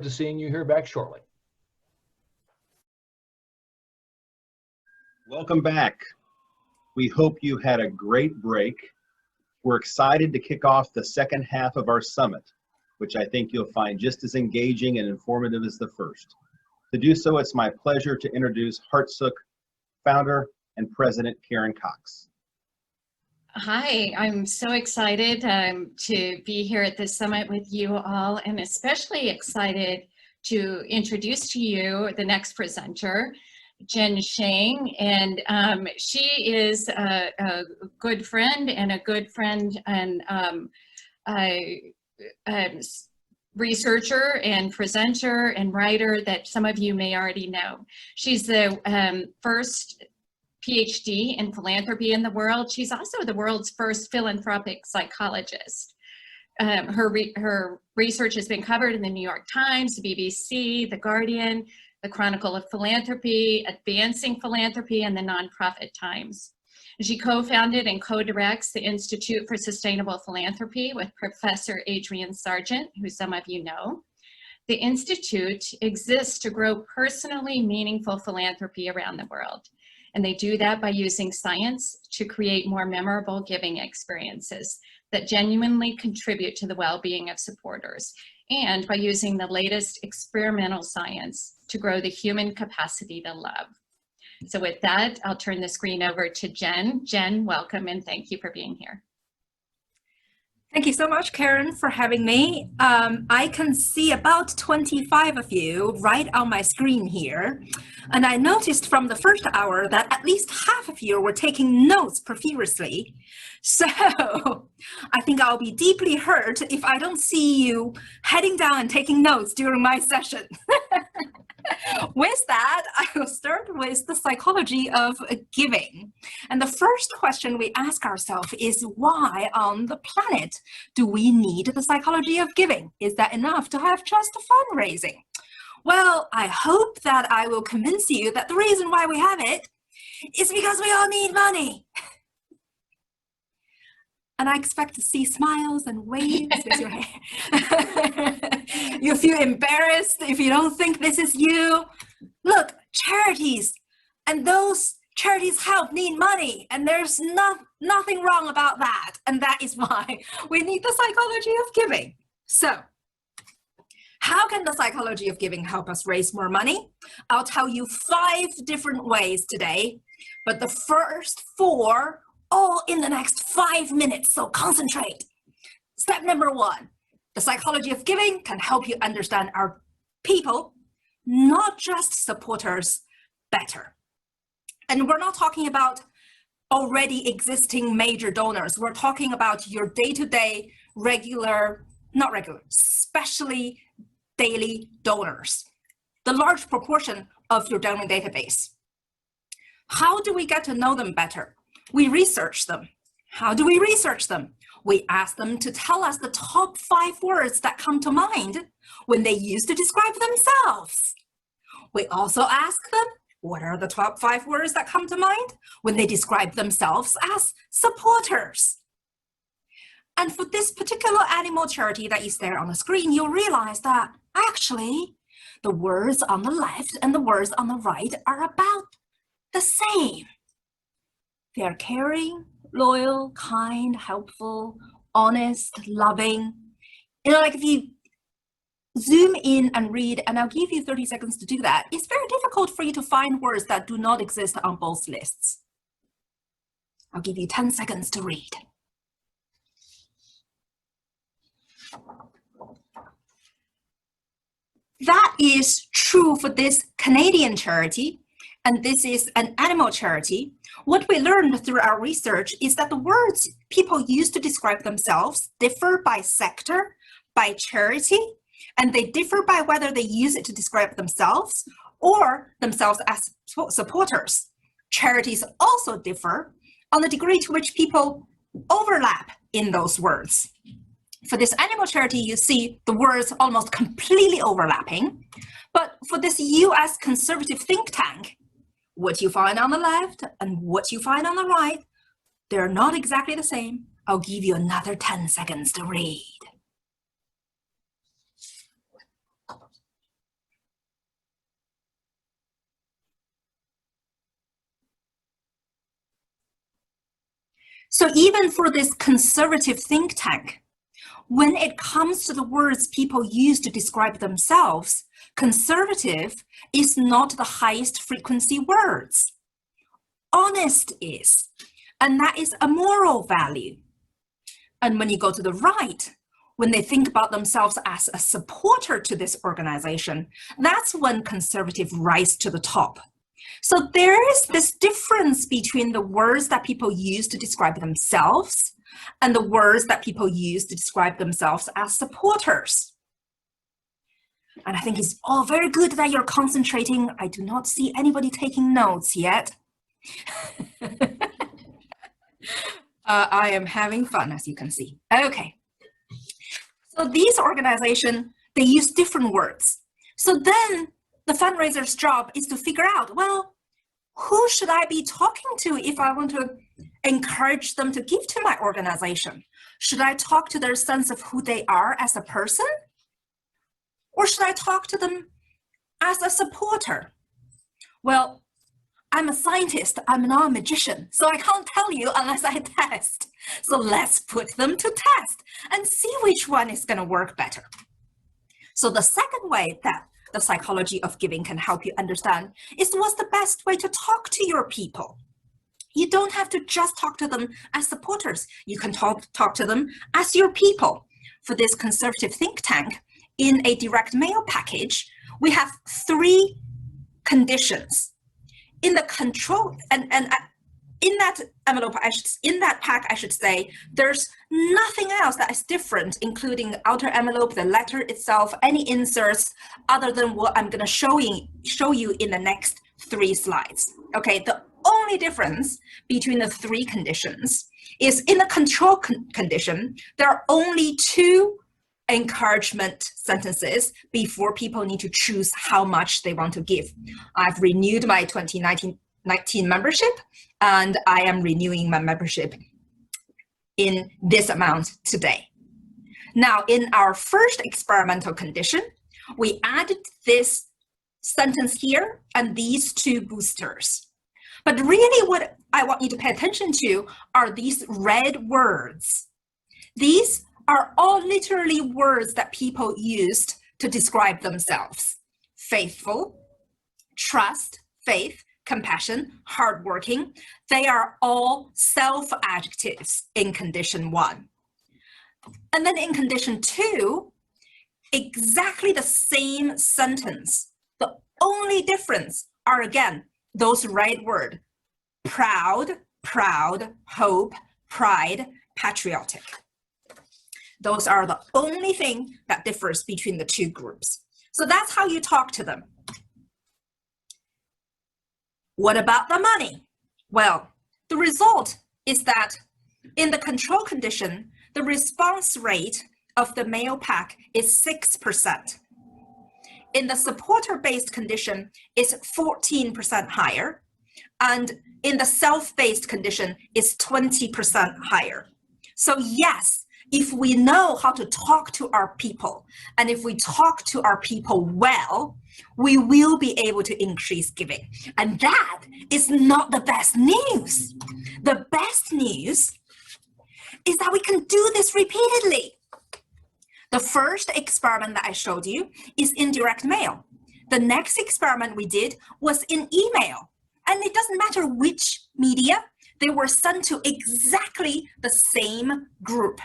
to seeing you here back shortly. Welcome back. We hope you had a great break. We're excited to kick off the second half of our summit, which I think you'll find just as engaging and informative as the first. To do so, it's my pleasure to introduce Heartsook founder and president Karen Cox. Hi, I'm so excited to be here at this summit with you all, and especially excited to introduce to you the next presenter, Jen Shang, and she is a good friend and researcher and presenter and writer that some of you may already know. She's the first PhD in philanthropy in the world. She's also the world's first philanthropic psychologist. Her research has been covered in the New York Times, the BBC, The Guardian, the Chronicle of Philanthropy, Advancing Philanthropy, and the Nonprofit Times. She co-founded and co-directs the Institute for Sustainable Philanthropy with Professor Adrian Sargent, who some of you know. The Institute exists to grow personally meaningful philanthropy around the world. And they do that by using science to create more memorable giving experiences that genuinely contribute to the well-being of supporters, and by using the latest experimental science to grow the human capacity to love. So with that, I'll turn the screen over to Jen. Jen, welcome, and thank you for being here. Thank you so much, Karen, for having me. I can see about 25 of you right on my screen here. And I noticed from the first hour that at least half of you were taking notes profusely. So I think I'll be deeply hurt if I don't see you heading down and taking notes during my session. With that, I will start with the psychology of giving. And the first question we ask ourselves is, why on the planet do we need the psychology of giving? Is that enough to have just fundraising? Well, I hope that I will convince you that the reason why we have it is because we all need money. And I expect to see smiles and waves with your hair. You feel embarrassed if you don't think this is you. Look, charities, and those charities help need money, and there's nothing wrong about that. And that is why we need the psychology of giving. So, how can the psychology of giving help us raise more money? I'll tell you 5 different ways today, but the first 4 all in the next 5 minutes, so concentrate. Step number 1, the psychology of giving can help you understand our people, not just supporters, better. And we're not talking about already existing major donors. We're talking about your day-to-day, especially daily donors, the large proportion of your donor database. How do we get to know them better? We research them. How do we research them? We ask them to tell us the top 5 words that come to mind when they used to describe themselves. We also ask them, what are the top 5 words that come to mind when they describe themselves as supporters? And for this particular animal charity that is there on the screen, you'll realize that actually the words on the left and the words on the right are about the same. They're caring, loyal, kind, helpful, honest, loving. You know, like if you zoom in and read, and I'll give you 30 seconds to do that, it's very difficult for you to find words that do not exist on both lists. I'll give you 10 seconds to read. That is true for this Canadian charity, and this is an animal charity. What we learned through our research is that the words people use to describe themselves differ by sector, by charity, and they differ by whether they use it to describe themselves or themselves as supporters. Charities also differ on the degree to which people overlap in those words. For this animal charity, you see the words almost completely overlapping, but for this US conservative think tank, what you find on the left and what you find on the right, they're not exactly the same. I'll give you another 10 seconds to read. So even for this conservative think tank, when it comes to the words people use to describe themselves, conservative is not the highest frequency words. Honest is, and that is a moral value. And when you go to the right, when they think about themselves as a supporter to this organization, that's when conservative rise to the top. So there is this difference between the words that people use to describe themselves and the words that people use to describe themselves as supporters. And I think it's all very good that you're concentrating. I do not see anybody taking notes yet. I am having fun, as you can see. Okay. So these organizations, they use different words. So then the fundraiser's job is to figure out, well, who should I be talking to if I want to encourage them to give to my organization? Should I talk to their sense of who they are as a person? Or should I talk to them as a supporter? Well, I'm a scientist, I'm not a magician, so I can't tell you unless I test. So let's put them to test and see which one is going to work better. So the second way that the psychology of giving can help you understand is what's the best way to talk to your people. You don't have to just talk to them as supporters. You can talk to them as your people. For this conservative think tank, in a direct mail package, we have 3 conditions. In the control, and in that envelope, in that pack, I should say, there's nothing else that is different, including the outer envelope, the letter itself, any inserts, other than what I'm going to show you in the next 3 slides. Okay, the only difference between the 3 conditions is in the control condition, there are only 2 encouragement sentences before people need to choose how much they want to give. I've renewed my 2019 membership, and I am renewing my membership in this amount today. Now, in our first experimental condition, we added this sentence here and these 2 boosters. But really what I want you to pay attention to are these red words. These are all literally words that people used to describe themselves. Faithful, trust, faith, compassion, hardworking. They are all self-adjectives in condition 1. And then in condition 2, exactly the same sentence. The only difference are, again, those red words: proud, hope, pride, patriotic. Those are the only thing that differs between the 2 groups. So that's how you talk to them. What about the money? Well, the result is that in the control condition, the response rate of the mail pack is 6%. In the supporter-based condition, it's 14% higher. And in the self-based condition, it's 20% higher. So yes, if we know how to talk to our people, and if we talk to our people well, we will be able to increase giving. And that is not the best news. The best news is that we can do this repeatedly. The first experiment that I showed you is in direct mail. The next experiment we did was in email. And it doesn't matter which media, they were sent to exactly the same group.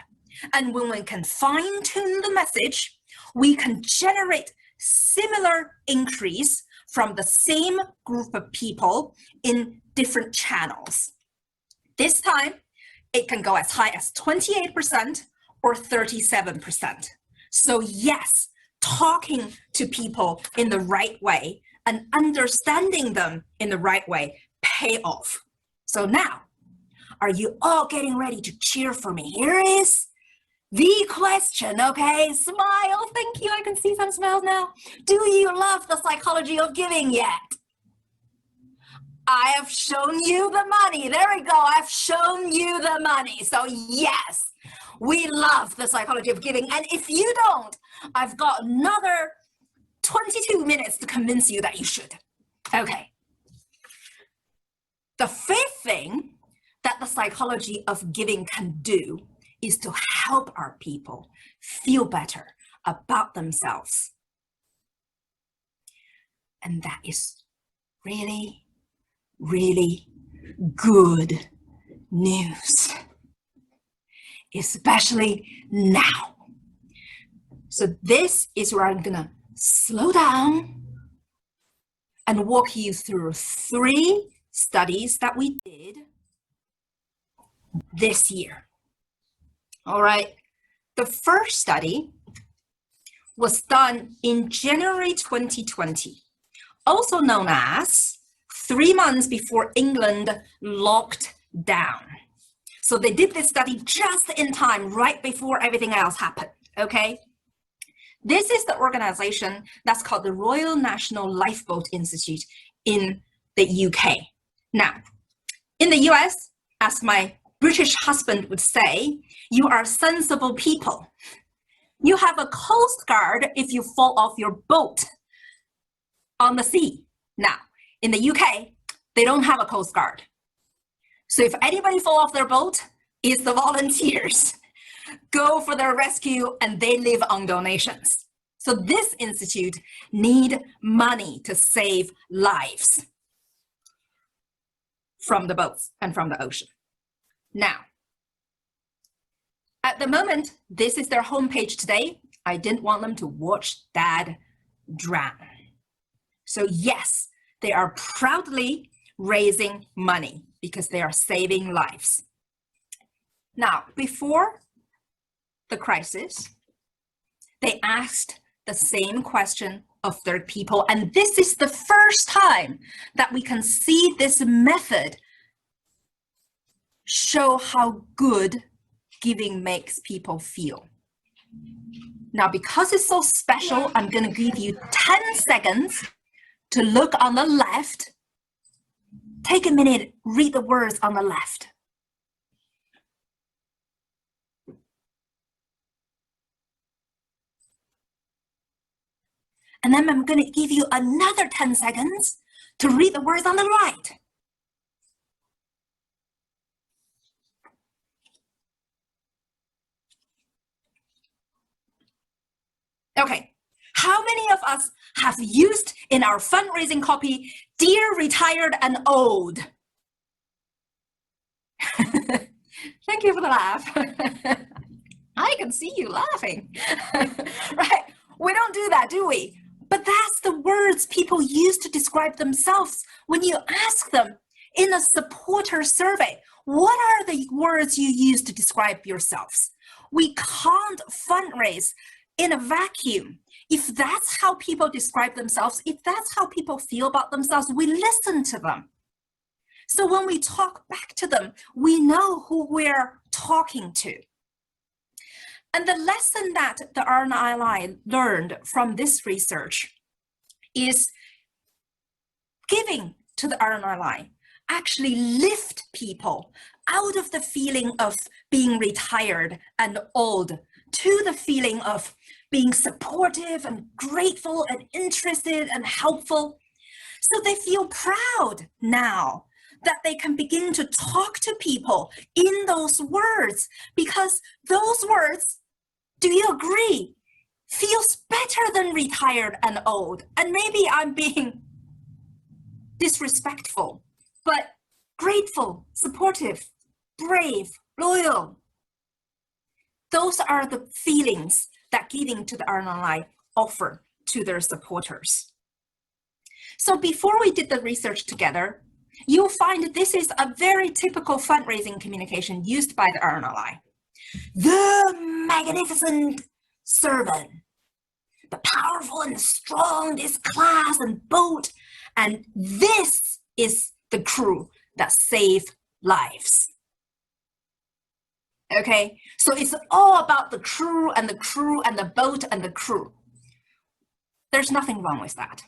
And when we can fine-tune the message, we can generate similar increase from the same group of people in different channels. This time, it can go as high as 28% or 37%. So yes, talking to people in the right way and understanding them in the right way pay off. So now, are you all getting ready to cheer for me? Here is the question, okay? Smile, thank you, I can see some smiles now. Do you love the psychology of giving yet? I have shown you the money. There we go, I've shown you the money. So yes, we love the psychology of giving. And if you don't, I've got another 22 minutes to convince you that you should. Okay. The fifth thing that the psychology of giving can do is to help our people feel better about themselves. And that is really, really good news, especially now. So this is where I'm gonna slow down and walk you through 3 studies that we did this year. All right, the first study was done in January 2020, also known as 3 months before England locked down. So they did this study just in time, right before everything else happened, okay? This is the organization that's called the Royal National Lifeboat Institute in the UK. Now, in the US, as my British husband would say, you are sensible people. You have a coast guard if you fall off your boat on the sea. Now, in the UK, they don't have a coast guard. So if anybody fall off their boat, it's the volunteers. Go for their rescue and they live on donations. So this institute need money to save lives from the boats and from the ocean. Now, at the moment, this is their homepage today. I didn't want them to watch Dad drown. So yes, they are proudly raising money because they are saving lives. Now, before the crisis, they asked the same question of their people, and this is the first time that we can see this method show how good giving makes people feel. Now, because it's so special, I'm going to give you 10 seconds to look on the left. Take a minute, read the words on the left. And then I'm going to give you another 10 seconds to read the words on the right. Okay, how many of us have used in our fundraising copy, "Dear Retired and Old"? Thank you for the laugh. I can see you laughing. Right, we don't do that, do we? But that's the words people use to describe themselves. When you ask them in a supporter survey, what are the words you use to describe yourselves? We can't fundraise in a vacuum. If that's how people describe themselves, if that's how people feel about themselves, we listen to them. So when we talk back to them, we know who we're talking to. And the lesson that the RNLI learned from this research is giving to the RNLI actually lift people out of the feeling of being retired and old to the feeling of being supportive and grateful and interested and helpful. So they feel proud now that they can begin to talk to people in those words, because those words, do you agree, feels better than retired and old. And maybe I'm being disrespectful, but grateful, supportive, brave, loyal. Those are the feelings that giving to the RNLI offer to their supporters. So before we did the research together, you'll find that this is a very typical fundraising communication used by the RNLI. The magnificent servant, the powerful and strong, this class and boat, and this is the crew that save lives. Okay, so it's all about the crew and the crew and the boat and the crew. There's nothing wrong with that,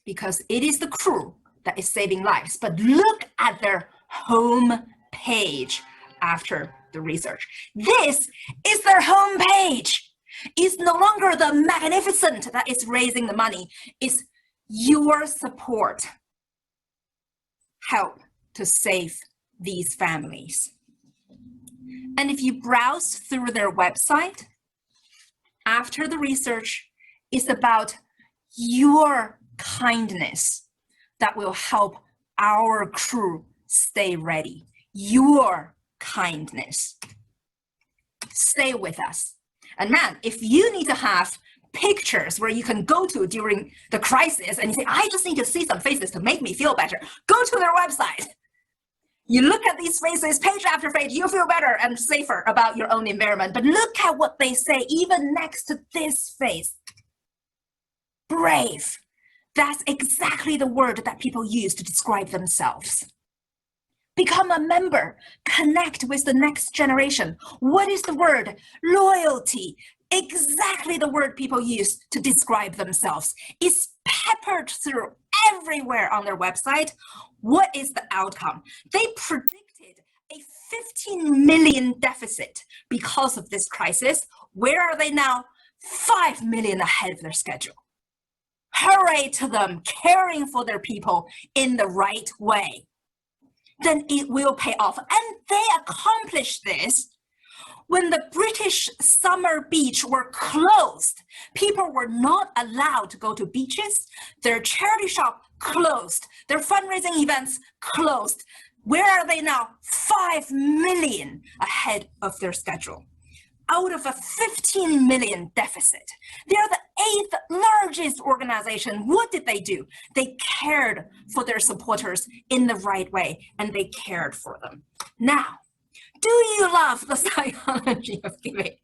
because it is the crew that is saving lives. But look at their home page after the research. This is their home page. It's no longer the magnificent that is raising the money. It's your support. Help to save these families. And if you browse through their website, after the research, it's about your kindness that will help our crew stay ready. Your kindness. Stay with us. And man, if you need to have pictures where you can go to during the crisis and you say, I just need to see some faces to make me feel better, go to their website. You look at these faces page after page, you feel better and safer about your own environment. But look at what they say, even next to this face. Brave. That's exactly the word that people use to describe themselves. Become a member. Connect with the next generation. What is the word? Loyalty. Exactly the word people use to describe themselves. It's peppered through everywhere on their website. What is the outcome? They predicted a 15 million deficit because of this crisis. Where are they now? 5 million ahead of their schedule. Hooray to them, caring for their people in the right way. Then it will pay off. And they accomplished this when the British summer beach were closed. People were not allowed to go to beaches. Their charity shop closed. Their fundraising events closed. Where are they now? 5 million ahead of their schedule. Out of a 15 million deficit. They're the 8th largest organization. What did they do? They cared for their supporters in the right way, and they cared for them. Now, do you love the psychology of giving?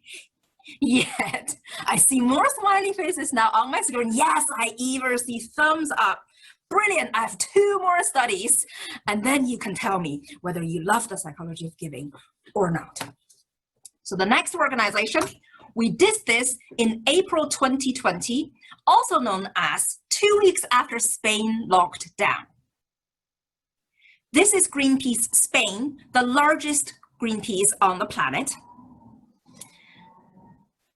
Yet, I see more smiley faces now on my screen. Yes, I even see thumbs up. Brilliant, I have 2 more studies, and then you can tell me whether you love the psychology of giving or not. So the next organization, we did this in April 2020, also known as 2 weeks after Spain locked down. This is Greenpeace Spain, the largest Greenpeace on the planet.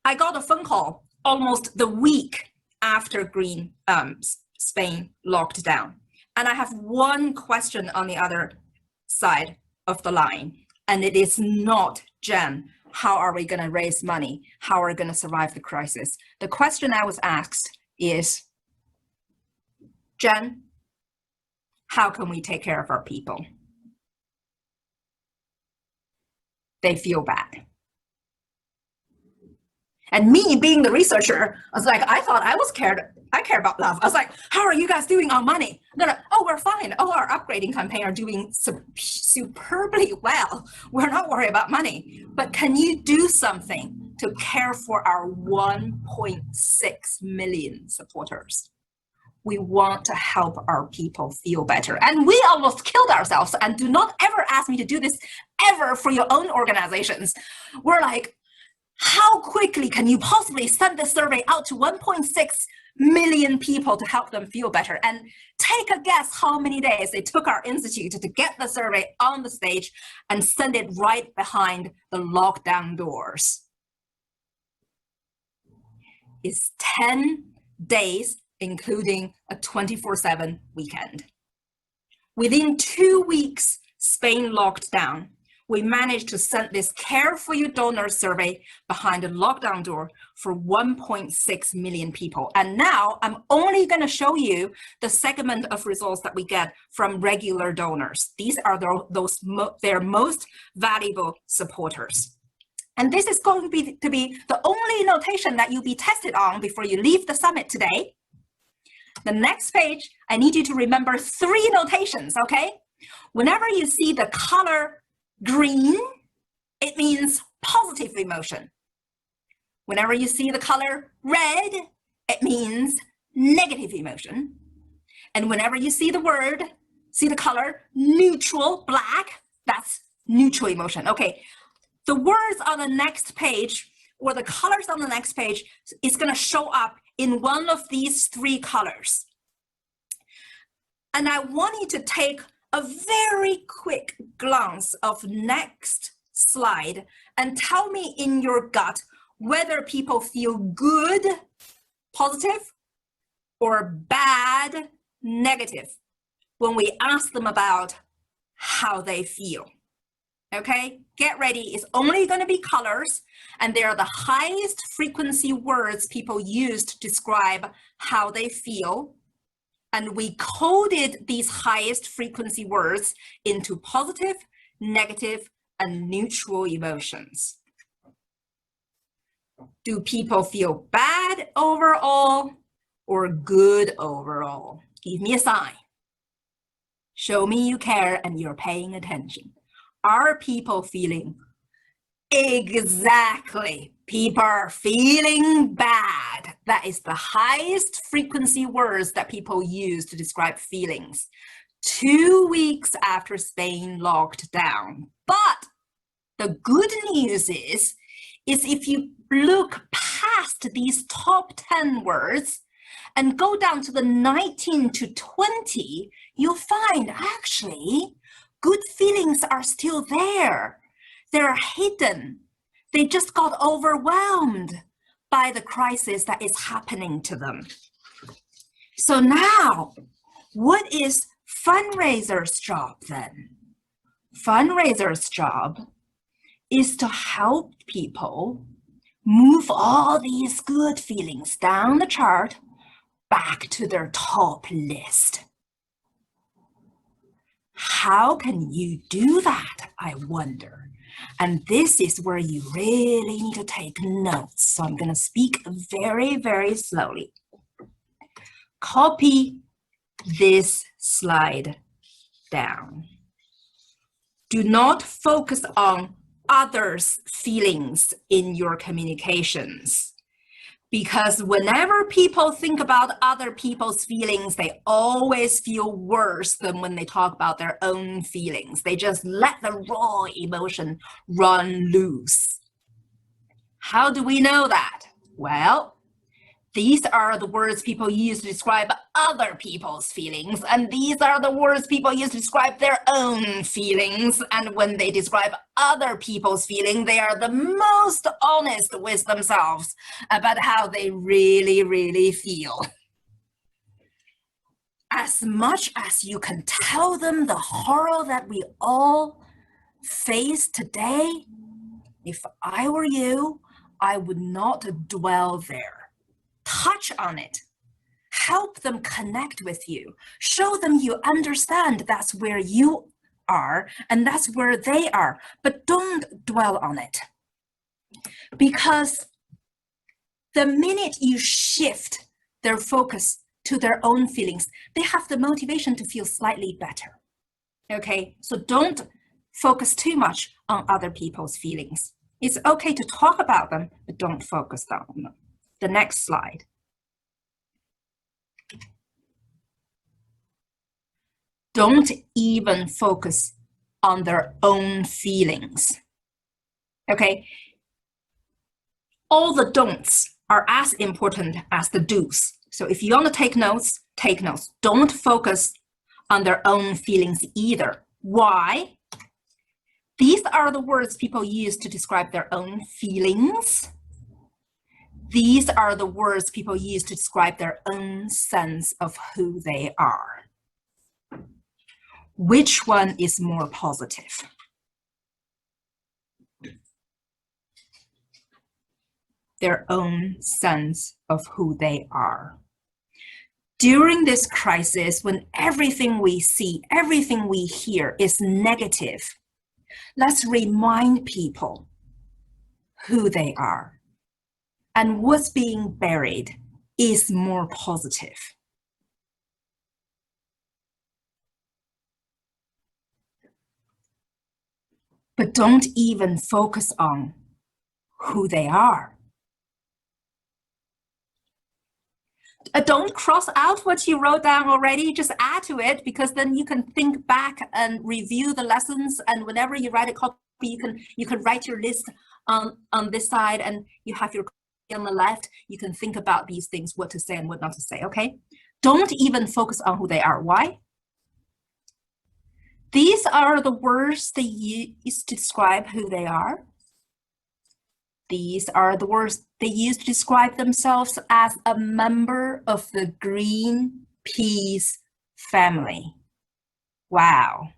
I got a phone call almost the week after Spain locked down. And I have one question on the other side of the line, and it is not, Jen, how are we going to raise money? How are we going to survive the crisis? The question I was asked is, Jen, how can we take care of our people? They feel bad. And me being the researcher, I was like, I thought I care about love. I was like, how are you guys doing on money? They're like, oh, we're fine. Oh, our upgrading campaign are doing superbly well. We're not worried about money. But can you do something to care for our 1.6 million supporters? We want to help our people feel better. And we almost killed ourselves. And do not ever ask me to do this ever for your own organizations. We're like, how quickly can you possibly send this survey out to 1.6 million people to help them feel better? And take a guess how many days it took our institute to get the survey on the stage and send it right behind the lockdown doors. It's 10 days, including a 24/7 weekend. Within 2 weeks, Spain locked down. We managed to send this Care for You Donor survey behind a lockdown door for 1.6 million people. And now I'm only going to show you the segment of results that we get from regular donors. These are their most valuable supporters. And this is going to be the only notation that you'll be tested on before you leave the summit today. The next page, I need you to remember 3 notations, okay? Whenever you see the color green, it means positive emotion. Whenever you see the color red, it means negative emotion. And whenever you see the color neutral, black, that's neutral emotion. Okay, the words on the next page or the colors on the next page is going to show up in one of these 3 colors. And I want you to take a very quick glance of next slide and tell me in your gut whether people feel good, positive, or bad, negative when we ask them about how they feel. Okay, get ready. It's only going to be colors, and they are the highest frequency words people use to describe how they feel. And we coded these highest frequency words into positive, negative, and neutral emotions. Do people feel bad overall or good overall? Give me a sign. Show me you care and you're paying attention. Are people feeling? Exactly. People are feeling bad. That is the highest frequency words that people use to describe feelings 2 weeks after Spain locked down. But the good news is if you look past these top 10 words and go down to the 19 to 20, you'll find actually good feelings are still there. They're hidden. They just got overwhelmed by the crisis that is happening to them. So now, what is fundraisers' job then? Fundraisers' job is to help people move all these good feelings down the chart back to their top list. How can you do that, I wonder? And this is where you really need to take notes. So I'm going to speak very, very slowly. Copy this slide down. Do not focus on others' feelings in your communications. Because whenever people think about other people's feelings, they always feel worse than when they talk about their own feelings. They just let the raw emotion run loose. How do we know that? Well, these are the words people use to describe other people's feelings, and these are the words people use to describe their own feelings. And when they describe other people's feelings, they are the most honest with themselves about how they really, really feel. As much as you can tell them the horror that we all face today, if I were you, I would not dwell there. Touch on it. Help them connect with you. Show them you understand that's where you are and that's where they are, but don't dwell on it. Because the minute you shift their focus to their own feelings, they have the motivation to feel slightly better. Okay, so don't focus too much on other people's feelings. It's okay to talk about them, but don't focus on them. The next slide. Don't even focus on their own feelings. Okay? All the don'ts are as important as the do's. So if you want to take notes, take notes. Don't focus on their own feelings either. Why? These are the words people use to describe their own feelings. These are the words people use to describe their own sense of who they are. Which one is more positive? Their own sense of who they are. During this crisis, when everything we see, everything we hear is negative, let's remind people who they are. And what's being buried is more positive. But don't even focus on who they are. Don't cross out what you wrote down already, just add to it, because then you can think back and review the lessons, and whenever you write a copy, you can write your list on this side, and you have your copy on the left. You can think about these things, what to say and what not to say, okay? Don't even focus on who they are. Why? These are the words they use to describe who they are. These are the words they use to describe themselves as a member of the Greenpeace family. Wow.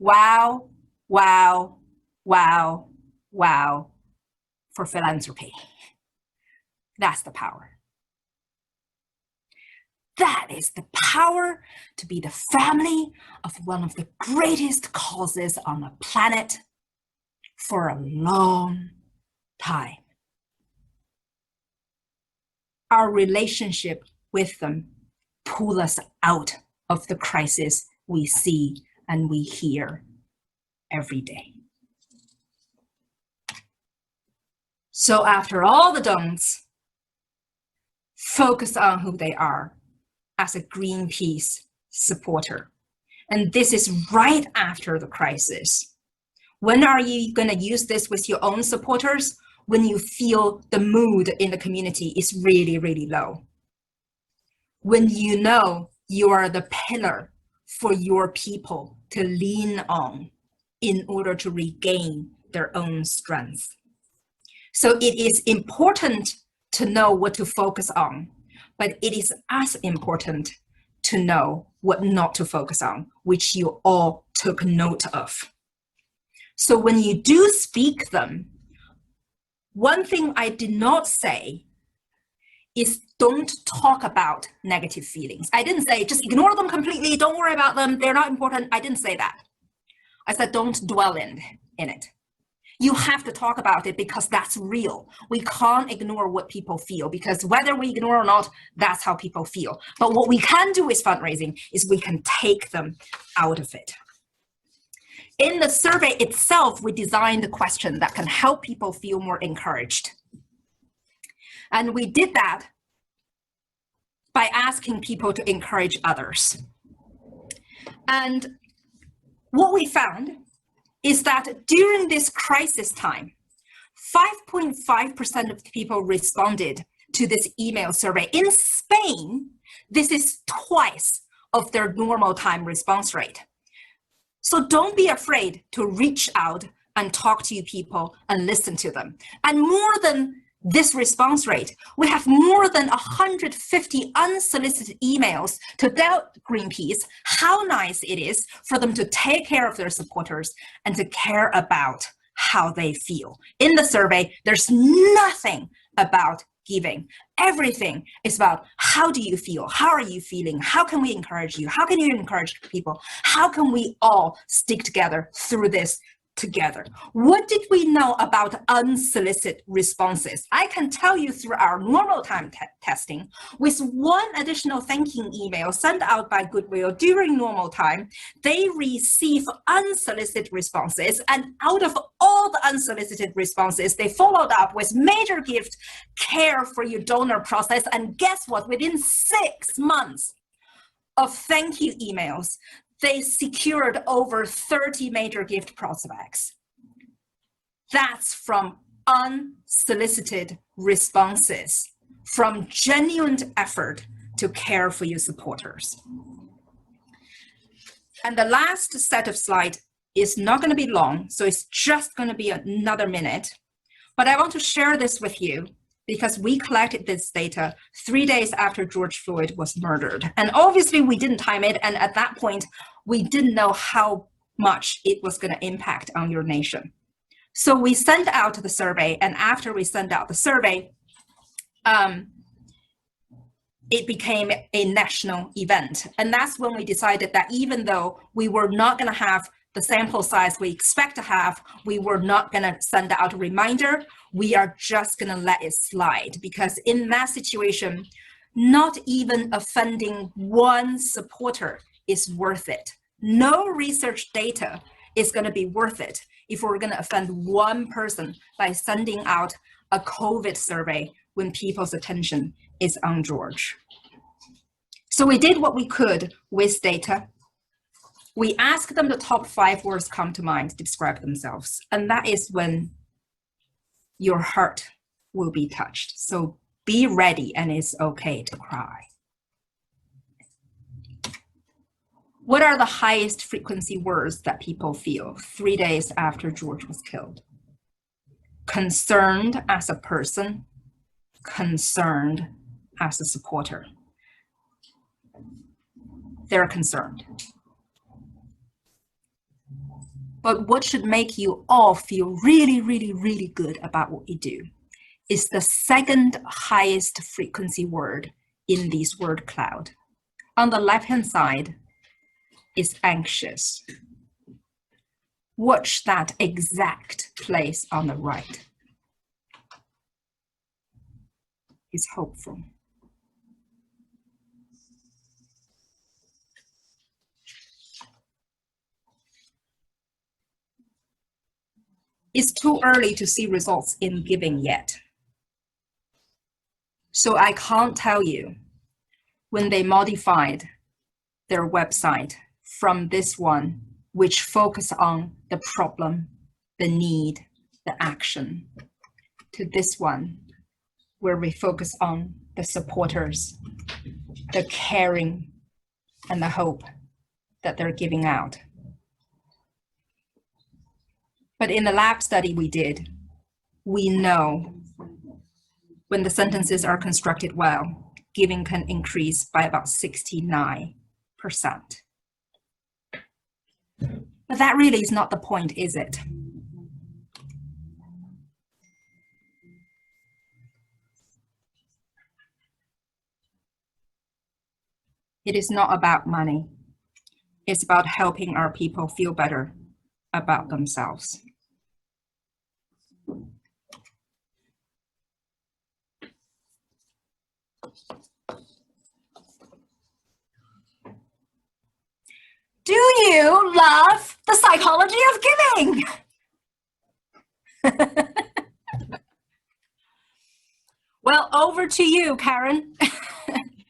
Wow, wow, wow, wow for philanthropy. That's the power. That is the power to be the family of one of the greatest causes on the planet for a long time. Our relationship with them pull us out of the crisis we see and we hear every day. So after all the don'ts, focus on who they are as a Greenpeace supporter. And this is right after the crisis. When are you going to use this with your own supporters? When you feel the mood in the community is really, really low. When you know you are the pillar for your people to lean on in order to regain their own strength. So it is important to know what to focus on, but it is as important to know what not to focus on, which you all took note of. So when you do speak them, one thing I did not say is don't talk about negative feelings. I didn't say just ignore them completely, don't worry about them, they're not important. I didn't say that. I said don't dwell in it. You have to talk about it because that's real. We can't ignore what people feel because whether we ignore or not, that's how people feel. But what we can do with fundraising is we can take them out of it. In the survey itself, we designed a question that can help people feel more encouraged. And we did that by asking people to encourage others. And what we found is that during this crisis time, 5.5% of the people responded to this email survey. In Spain, this is twice of their normal time response rate. So don't be afraid to reach out and talk to people and listen to them. And more than this response rate, we have more than 150 unsolicited emails to tell Greenpeace how nice it is for them to take care of their supporters and to care about how they feel. In the survey, there's nothing about giving. Everything is about how do you feel? How are you feeling? How can we encourage you? How can you encourage people? How can we all stick together through this together? What did we know about unsolicited responses? I can tell you through our normal time testing, with one additional thanking email sent out by Goodwill during normal time, they receive unsolicited responses, and out of all the unsolicited responses, they followed up with major gift, care for your donor process, and guess what? Within 6 months of thank you emails, they secured over 30 major gift prospects. That's from unsolicited responses, from genuine effort to care for your supporters. And the last set of slides is not going to be long, so it's just going to be another minute. But I want to share this with you because we collected this data 3 days after George Floyd was murdered. And obviously we didn't time it, and at that point, we didn't know how much it was going to impact on your nation. So we sent out the survey, and after we sent out the survey, it became a national event. And that's when we decided that even though we were not going to have the sample size we expect to have, we were not going to send out a reminder. We are just going to let it slide, because in that situation, not even offending one supporter is worth it. No research data is going to be worth it if we're going to offend one person by sending out a COVID survey when people's attention is on George. So we did what we could with data. We asked them the top 5 words come to mind to describe themselves. And that is when your heart will be touched. So be ready, and it's okay to cry. What are the highest frequency words that people feel 3 days after George was killed? Concerned as a person, concerned as a supporter. They're concerned. But what should make you all feel really, really, really good about what you do is the second highest frequency word in this word cloud. On the left-hand side is anxious. Watch that exact place on the right. Is hopeful. It's too early to see results in giving yet. So I can't tell you when they modified their website from this one, which focus on the problem, the need, the action, to this one, where we focus on the supporters, the caring, and the hope that they're giving out. But in the lab study we did, we know when the sentences are constructed well, giving can increase by about 69%. But that really is not the point, is it? It is not about money. It's about helping our people feel better about themselves. Do you love the psychology of giving? Well, over to you, Karen.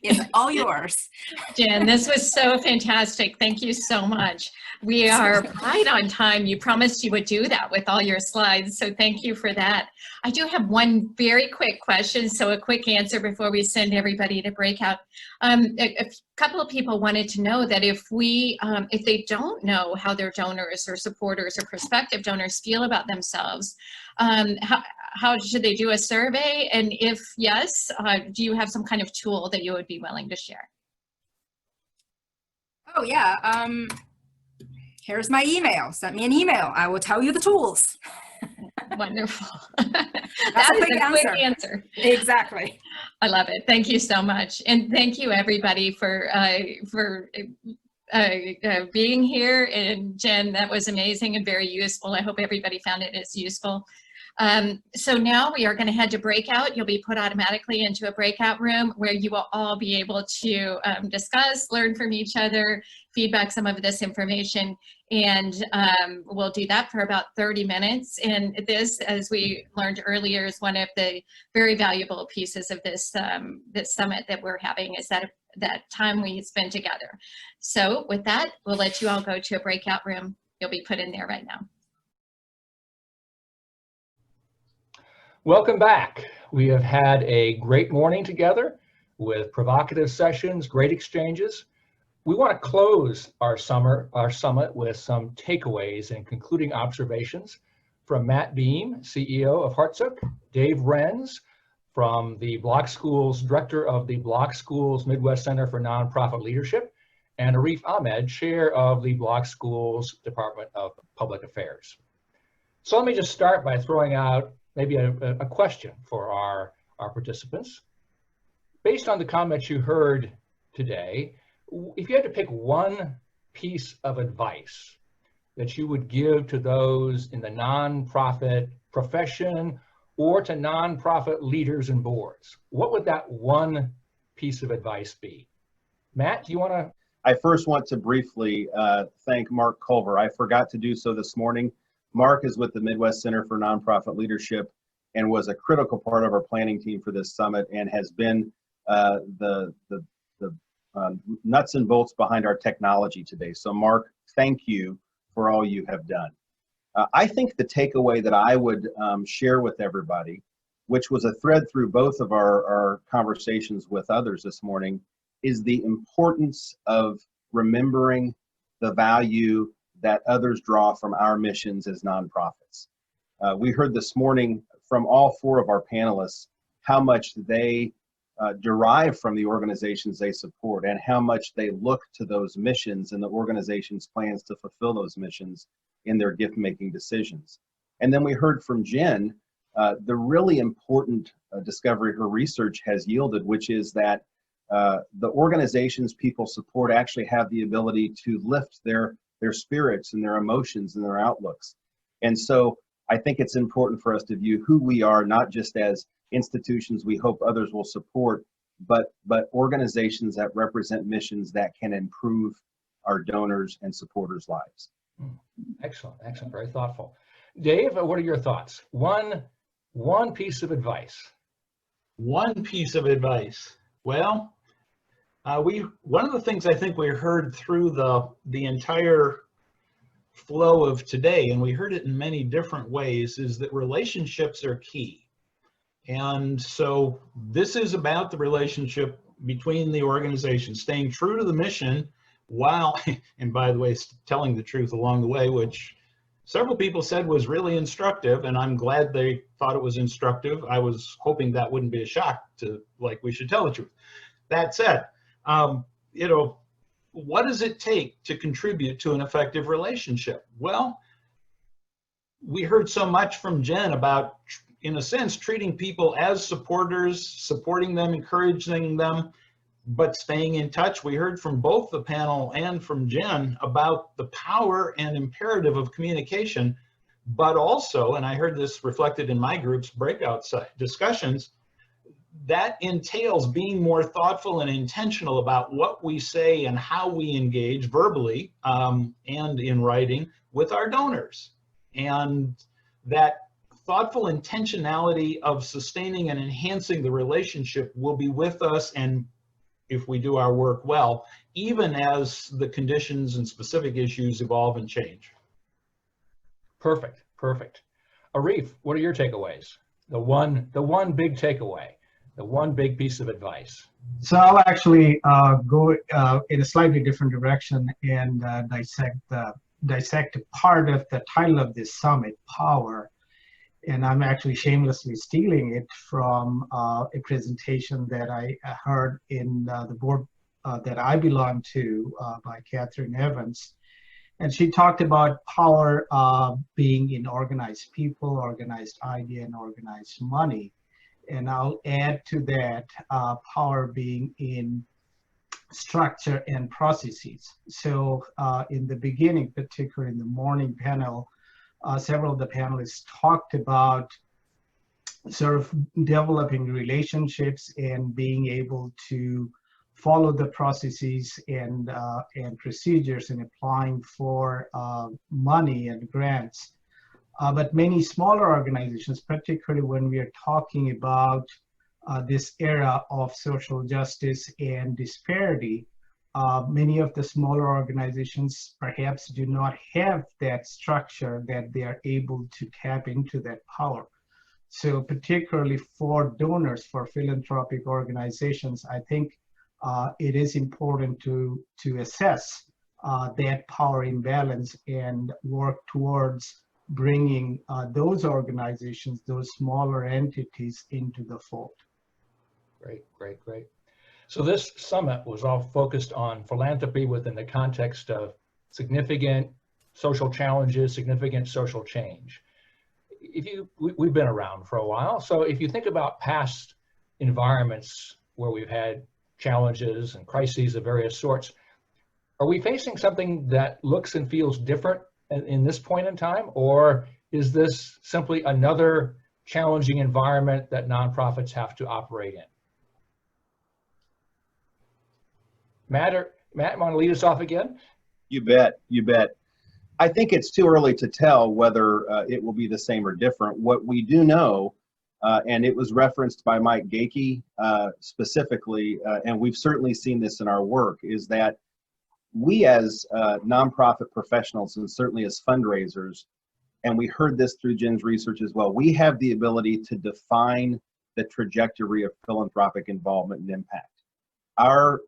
It's all yours. Jen, this was so fantastic. Thank you so much. We are right on time. You promised you would do that with all your slides, so thank you for that. I do have one very quick question, so a quick answer before we send everybody to breakout. A couple of people wanted to know that if they don't know how their donors or supporters or prospective donors feel about themselves, how should they do a survey? And if yes, do you have some kind of tool that you would be willing to share? Oh yeah, here's my email. Send me an email. I will tell you the tools. Wonderful. That's a big quick answer. Exactly. I love it. Thank you so much. And thank you everybody for being here. And Jen, that was amazing and very useful. I hope everybody found it as useful. So now we are going to head to breakout. You'll be put automatically into a breakout room where you will all be able to discuss, learn from each other, feedback some of this information, and we'll do that for about 30 minutes. And this, as we learned earlier, is one of the very valuable pieces of this, this summit that we're having, is that time we spend together. So with that, we'll let you all go to a breakout room. You'll be put in there right now. Welcome back. We have had a great morning together with provocative sessions, great exchanges. We want to close our summit with some takeaways and concluding observations from Matt Beam, CEO of Heartsook, Dave Renz from the Block Schools, Director of the Block Schools Midwest Center for Nonprofit Leadership, and Arif Ahmed, Chair of the Block Schools Department of Public Affairs. So let me just start by throwing out maybe a question for our participants. Based on the comments you heard today, if you had to pick one piece of advice that you would give to those in the nonprofit profession or to nonprofit leaders and boards, what would that one piece of advice be? Matt, do you want to? I first want to briefly thank Mark Culver. I forgot to do so this morning. Mark is with the Midwest Center for Nonprofit Leadership and was a critical part of our planning team for this summit and has been the nuts and bolts behind our technology today. So Mark, thank you for all you have done. I think the takeaway that I would share with everybody, which was a thread through both of our conversations with others this morning, is the importance of remembering the value that others draw from our missions as nonprofits. We heard this morning from all four of our panelists how much they derive from the organizations they support and how much they look to those missions and the organization's plans to fulfill those missions in their gift-making decisions. And then we heard from Jen the really important discovery her research has yielded, which is that the organizations people support actually have the ability to lift their spirits and their emotions and their outlooks. And so I think it's important for us to view who we are, not just as institutions we hope others will support, but organizations that represent missions that can improve our donors and supporters' lives. Excellent, excellent, very thoughtful. Dave, what are your thoughts? One piece of advice. One piece of advice. Well, one of the things I think we heard through the entire flow of today, and we heard it in many different ways, is that relationships are key. And so this is about the relationship between the organization, staying true to the mission while, and by the way, telling the truth along the way, which several people said was really instructive, and I'm glad they thought it was instructive. I was hoping that wouldn't be a shock to, like, we should tell the truth. That said, you know, what does it take to contribute to an effective relationship? Well, we heard so much from Jen about, in a sense, treating people as supporters, supporting them, encouraging them, but staying in touch. We heard from both the panel and from Jen about the power and imperative of communication, but also, and I heard this reflected in my group's breakout discussions, that entails being more thoughtful and intentional about what we say and how we engage verbally and in writing with our donors. And that thoughtful intentionality of sustaining and enhancing the relationship will be with us, and if we do our work well, even as the conditions and specific issues evolve and change. Perfect, perfect. Arif, what are your takeaways? The one big takeaway, the one big piece of advice. So I'll actually go in a slightly different direction and dissect part of the title of this summit, Power. And I'm actually shamelessly stealing it from a presentation that I heard in the board that I belong to by Catherine Evans. And she talked about power being in organized people, organized idea, and organized money. And I'll add to that power being in structure and processes. So in the beginning, particularly in the morning panel, several of the panelists talked about sort of developing relationships and being able to follow the processes and procedures and applying for money and grants. But many smaller organizations, particularly when we are talking about this era of social justice and disparity, many of the smaller organizations perhaps do not have that structure that they are able to tap into that power. So particularly for donors, for philanthropic organizations, I think it is important to assess that power imbalance and work towards bringing those organizations, those smaller entities into the fold. Great, great, great. So this summit was all focused on philanthropy within the context of significant social challenges, significant social change. We've been around for a while, so if you think about past environments where we've had challenges and crises of various sorts, are we facing something that looks and feels different in this point in time, or is this simply another challenging environment that nonprofits have to operate in? Matt, want to lead us off again? You bet, you bet. I think it's too early to tell whether it will be the same or different. What we do know, and it was referenced by Mike Gakey specifically, and we've certainly seen this in our work, is that we as nonprofit professionals, and certainly as fundraisers, and we heard this through Jen's research as well, we have the ability to define the trajectory of philanthropic involvement and impact. Our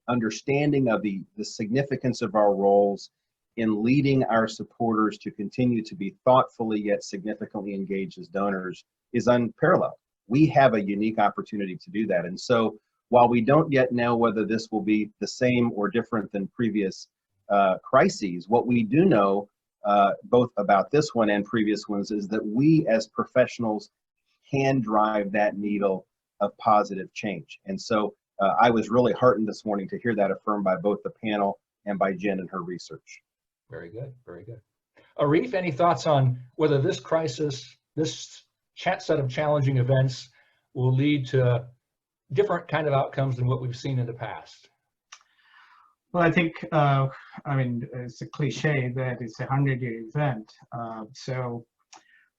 understanding of the significance of our roles in leading our supporters to continue to be thoughtfully yet significantly engaged as donors is unparalleled. We have a unique opportunity to do that. And so while we don't yet know whether this will be the same or different than previous crises, what we do know both about this one and previous ones, is that we as professionals can drive that needle of positive change. And so I was really heartened this morning to hear that affirmed by both the panel and by Jen and her research. Very good, very good. Arif, any thoughts on whether this crisis, this set of challenging events will lead to different kind of outcomes than what we've seen in the past? Well, I think, I mean, it's a cliche that it's a 100-year event. So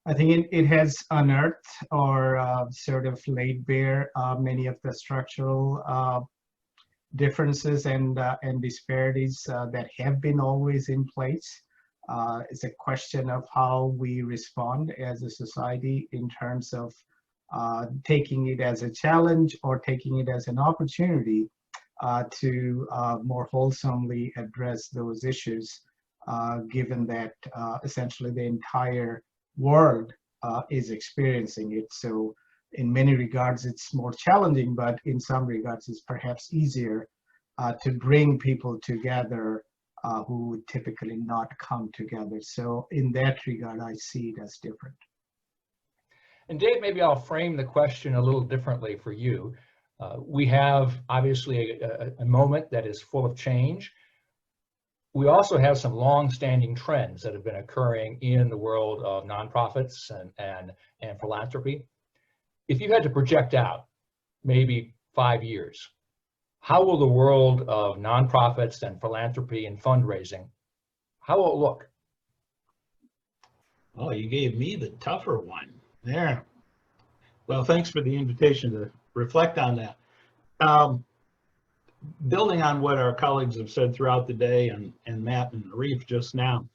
I think it has unearthed or sort of laid bare many of the structural differences and disparities that have been always in place. It's a question of how we respond as a society in terms of taking it as a challenge or taking it as an opportunity to more wholesomely address those issues, given that essentially the entire world is experiencing it. So in many regards, it's more challenging, but in some regards, it's perhaps easier to bring people together who would typically not come together. So in that regard, I see it as different. And Dave, maybe I'll frame the question a little differently for you. We have obviously a moment that is full of change. We also have some long-standing trends that have been occurring in the world of nonprofits and philanthropy. If you had to project out maybe 5 years, how will the world of nonprofits and philanthropy and fundraising, how will it look? Oh, you gave me the tougher one there. Well, thanks for the invitation to reflect on that. Building on what our colleagues have said throughout the day and Matt and Arif just now,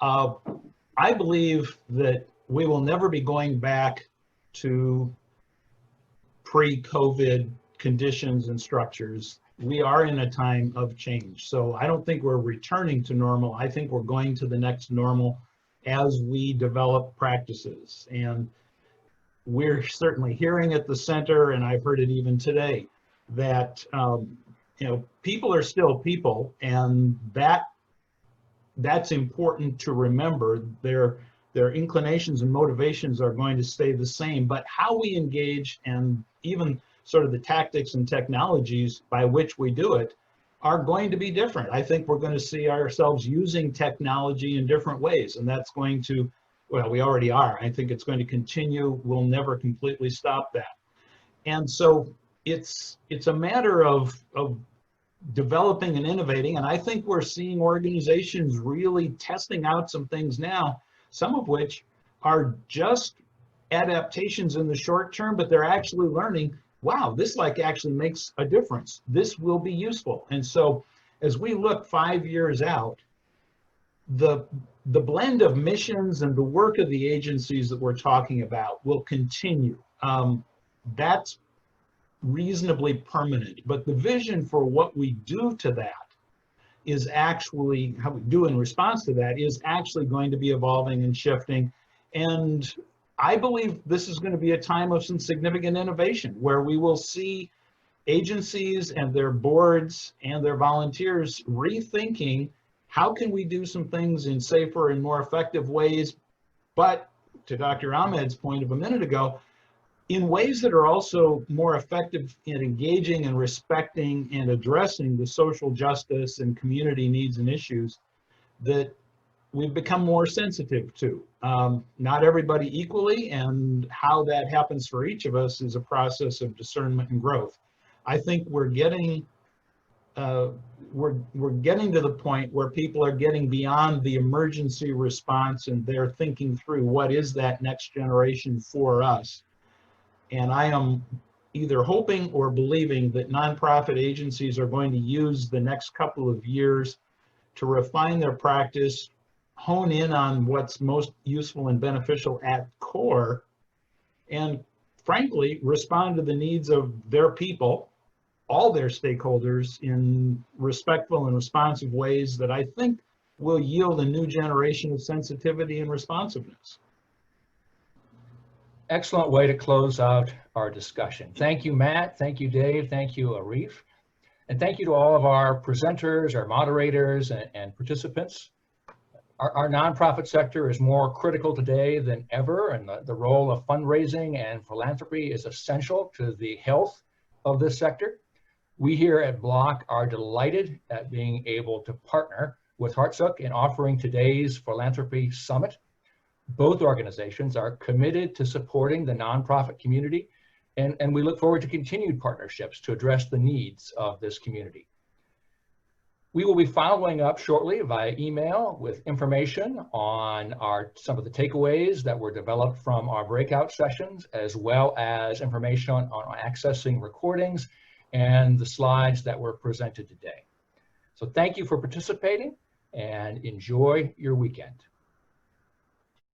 I believe that we will never be going back to pre-COVID conditions and structures. We are in a time of change. So I don't think we're returning to normal. I think we're going to the next normal as we develop practices. And we're certainly hearing at the center, and I've heard it even today, that people are still people, and that's important to remember. Their inclinations and motivations are going to stay the same, but how we engage and even sort of the tactics and technologies by which we do it are going to be different. I think we're going to see ourselves using technology in different ways, and that's going to, well, we already are. I think it's going to continue. We'll never completely stop that. And so it's a matter of developing and innovating, and I think we're seeing organizations really testing out some things now, some of which are just adaptations in the short term, but they're actually learning, wow, this actually makes a difference. This will be useful. And so as we look 5 years out, the blend of missions and the work of the agencies that we're talking about will continue. That's reasonably permanent, but the vision for what we do to that is actually, how we do in response to that is actually going to be evolving and shifting. And I believe this is going to be a time of some significant innovation where we will see agencies and their boards and their volunteers rethinking how can we do some things in safer and more effective ways, but to Dr. Ahmed's point of a minute ago, in ways that are also more effective in engaging and respecting and addressing the social justice and community needs and issues that we've become more sensitive to. Not everybody equally, and how that happens for each of us is a process of discernment and growth. I think we're getting to the point where people are getting beyond the emergency response and they're thinking through what is that next generation for us. And I am either hoping or believing that nonprofit agencies are going to use the next couple of years to refine their practice, hone in on what's most useful and beneficial at core, and frankly, respond to the needs of their people, all their stakeholders, in respectful and responsive ways that I think will yield a new generation of sensitivity and responsiveness. Excellent way to close out our discussion. Thank you, Matt. Thank you, Dave. Thank you, Arif. And thank you to all of our presenters, our moderators, and participants. Our nonprofit sector is more critical today than ever, and the role of fundraising and philanthropy is essential to the health of this sector. We here at Block are delighted at being able to partner with Heartsook in offering today's Philanthropy Summit. Both organizations are committed to supporting the nonprofit community, and we look forward to continued partnerships to address the needs of this community. We will be following up shortly via email with information on some of the takeaways that were developed from our breakout sessions, as well as information on accessing recordings and the slides that were presented today. So thank you for participating and enjoy your weekend.